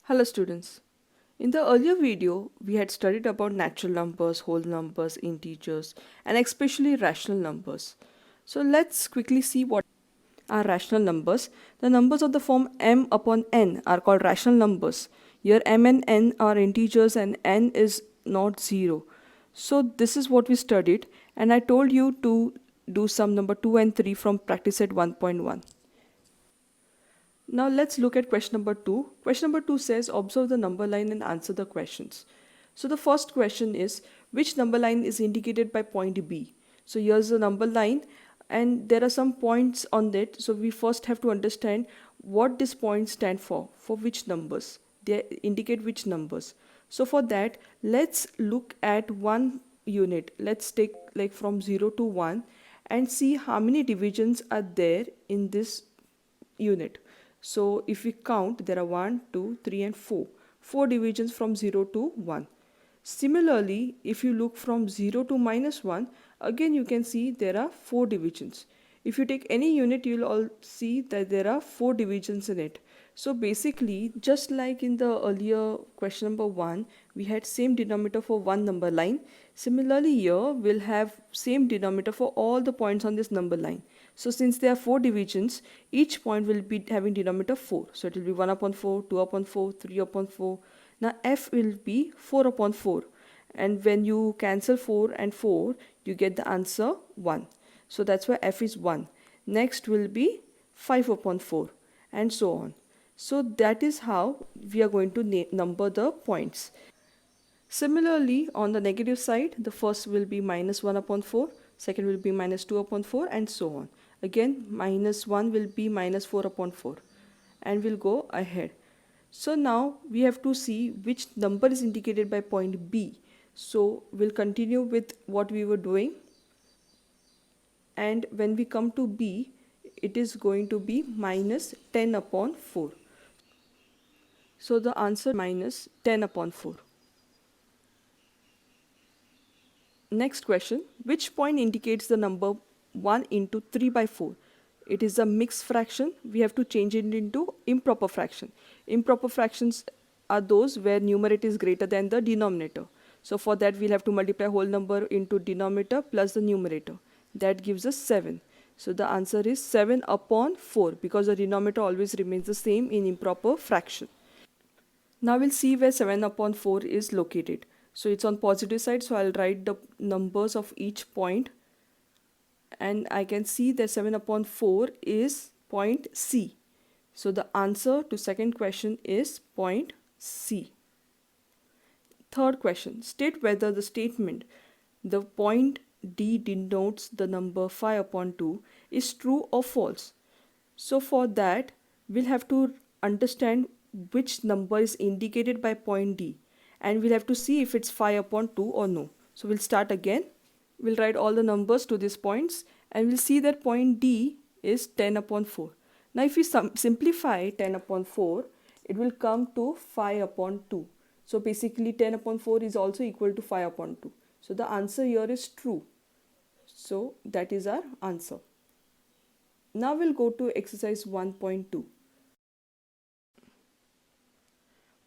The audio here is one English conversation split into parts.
Hello students. In the earlier video, we had studied about natural numbers, whole numbers, integers, and especially rational numbers. So let's quickly see what are rational numbers. The numbers of the form m upon n are called rational numbers. Here m and n are integers and n is not 0. So this is what we studied, and I told you to do sum number 2 and 3 from practice set 1.1. Now let's look at question number 2. Question number 2 says observe the number line and answer the questions. So the first question is which number line is indicated by point B? So here's the number line and there are some points on it. So we first have to understand what these points stand for which numbers. They indicate which numbers. So for that, let's look at one unit. Let's take like from 0 to 1 and see how many divisions are there in this unit. So if we count, there are 1, 2, 3 and 4. 4 divisions from 0 to 1. Similarly, if you look from 0 to minus 1, again you can see there are 4 divisions. If you take any unit, you'll all see that there are 4 divisions in it. So basically, just like in the earlier question number 1, we had same denominator for one number line. Similarly here, we'll have same denominator for all the points on this number line. So since there are 4 divisions, each point will be having denominator 4. So it will be 1 upon 4, 2 upon 4, 3 upon 4. Now f will be 4 upon 4. And when you cancel 4 and 4, you get the answer 1. So that's why f is 1. Next will be 5 upon 4 and so on. So that is how we are going to number the points. Similarly, on the negative side, the first will be minus 1 upon 4, second will be minus 2 upon 4 and so on. Again, minus 1 will be minus 4 upon 4 and we'll go ahead. So now we have to see which number is indicated by point B. So we'll continue with what we were doing. And when we come to B, it is going to be minus 10 upon 4. So the answer minus 10 upon 4. Next question, which point indicates the number 1 into 3 by 4? It is a mixed fraction. We have to change it into improper fraction. Improper fractions are those where numerator is greater than the denominator. So for that we'll have to multiply whole number into denominator plus the numerator. That gives us 7. So the answer is 7 upon 4 because the denominator always remains the same in improper fraction. Now we'll see where 7 upon 4 is located. So it's on positive side, so I'll write the numbers of each point. And I can see that 7 upon 4 is point C. So the answer to second question is point C. Third question, state whether the statement, the point D denotes the number 5 upon 2 is true or false. So for that, we'll have to understand which number is indicated by point D. And we'll have to see if it's 5 upon 2 or no. So we'll start again. We'll write all the numbers to these points and we'll see that point D is 10 upon 4. Now if we simplify 10 upon 4, it will come to 5 upon 2. So basically 10 upon 4 is also equal to 5 upon 2. So the answer here is true. So that is our answer. Now we'll go to exercise 1.2.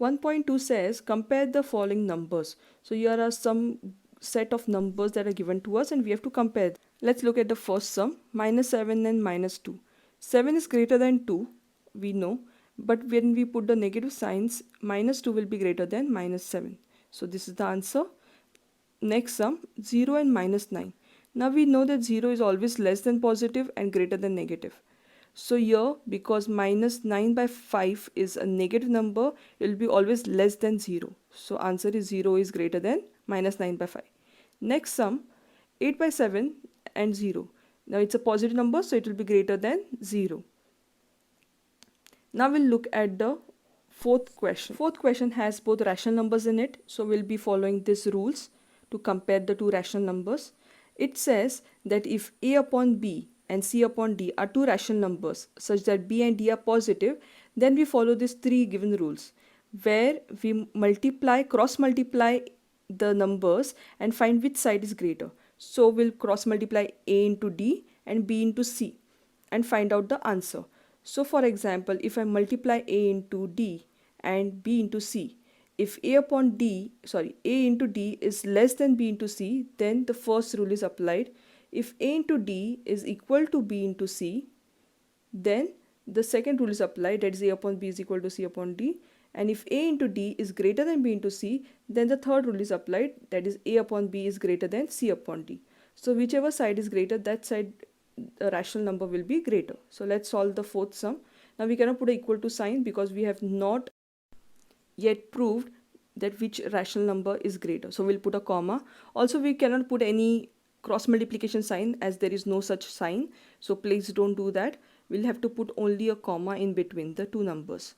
1.2 says compare the following numbers. So here are some set of numbers that are given to us and we have to compare. Let's look at the first sum, minus 7 and minus 2. 7 is greater than 2, we know, but when we put the negative signs, minus 2 will be greater than minus 7. So this is the answer. Next sum, 0 and minus 9. Now we know that 0 is always less than positive and greater than negative. So here, because minus 9 by 5 is a negative number, it will be always less than 0. So answer is 0 is greater than minus 9 by 5. Next sum, 8 by 7 and 0. Now it's a positive number, so it will be greater than 0. Now we'll look at the fourth question. Fourth question has both rational numbers in it, so we'll be following these rules to compare the two rational numbers. It says that if A upon B and C upon D are two rational numbers such that B and D are positive, then we follow these three given rules where we cross multiply the numbers and find which side is greater. So we'll cross multiply A into D and B into C and find out the answer. So for example, if I multiply A into D and b into c. If a into d is less than b into c, then the first rule is applied. If a into d is equal to b into c, then the second rule is applied, that is a upon b is equal to c upon d. And if a into d is greater than b into c, then the third rule is applied, that is a upon b is greater than c upon d. So whichever side is greater, that side the rational number will be greater. So let's solve the fourth sum. Now we cannot put a equal to sign because we have not yet proved that which rational number is greater. So we'll put a comma. Also, we cannot put any cross multiplication sign as there is no such sign. So please don't do that. We'll have to put only a comma in between the two numbers.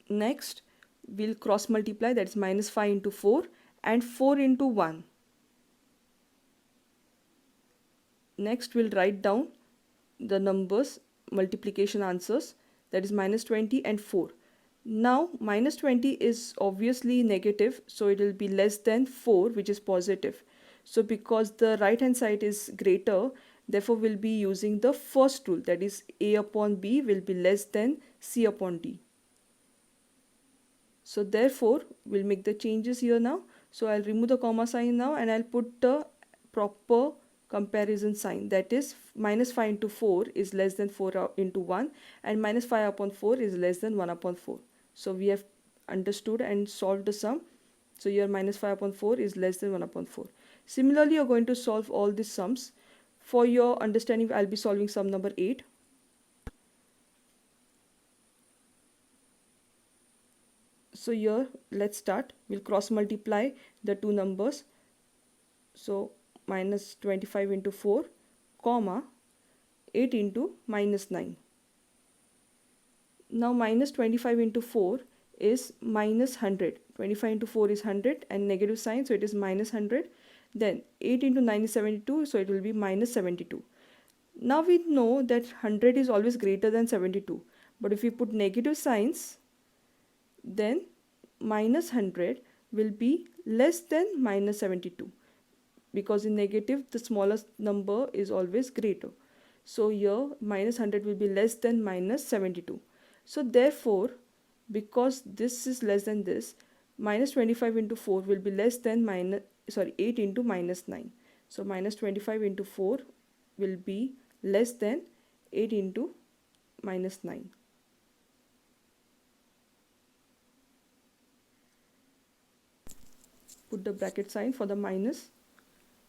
Next, we'll cross multiply, that's minus 5 into 4 and 4 into 1. Next, we'll write down the numbers multiplication answers, that is minus 20 and 4. Now minus 20 is obviously negative, so it will be less than 4, which is positive. So because the right hand side is greater, therefore we'll be using the first rule, that is a upon b will be less than c upon d. So therefore we'll make the changes here now. So I'll remove the comma sign now and I'll put the proper comparison sign, that is minus 5 into 4 is less than 4 into 1 and minus 5 upon 4 is less than 1 upon 4. So we have understood and solved the sum. So here minus 5 upon 4 is less than 1 upon 4. Similarly, you're going to solve all these sums. For your understanding, I'll be solving sum number 8. So here, let's start. We'll cross multiply the two numbers. So minus 25 into 4, comma, 8 into minus 9. Now minus 25 into 4 is minus 100. 25 into 4 is 100 and negative sign, so it is minus 100. Then 8 into 9 is 72, so it will be minus 72. Now we know that 100 is always greater than 72. But if we put negative signs, then minus 100 will be less than minus 72. Because in negative, the smallest number is always greater. So here minus 100 will be less than minus 72. So therefore, because this is less than this, minus 25 into 4 will be less than 8 into minus 9. So minus 25 into 4 will be less than 8 into minus 9. Put the bracket sign for the minus.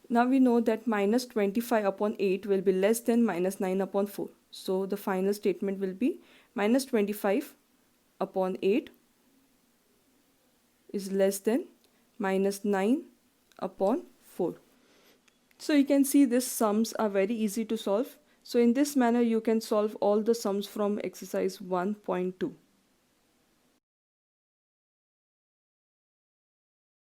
Now we know that minus 25 upon 8 will be less than minus 9 upon 4. So the final statement will be minus 25 upon 8 is less than minus 9 upon 4. So you can see these sums are very easy to solve. So in this manner you can solve all the sums from exercise 1.2.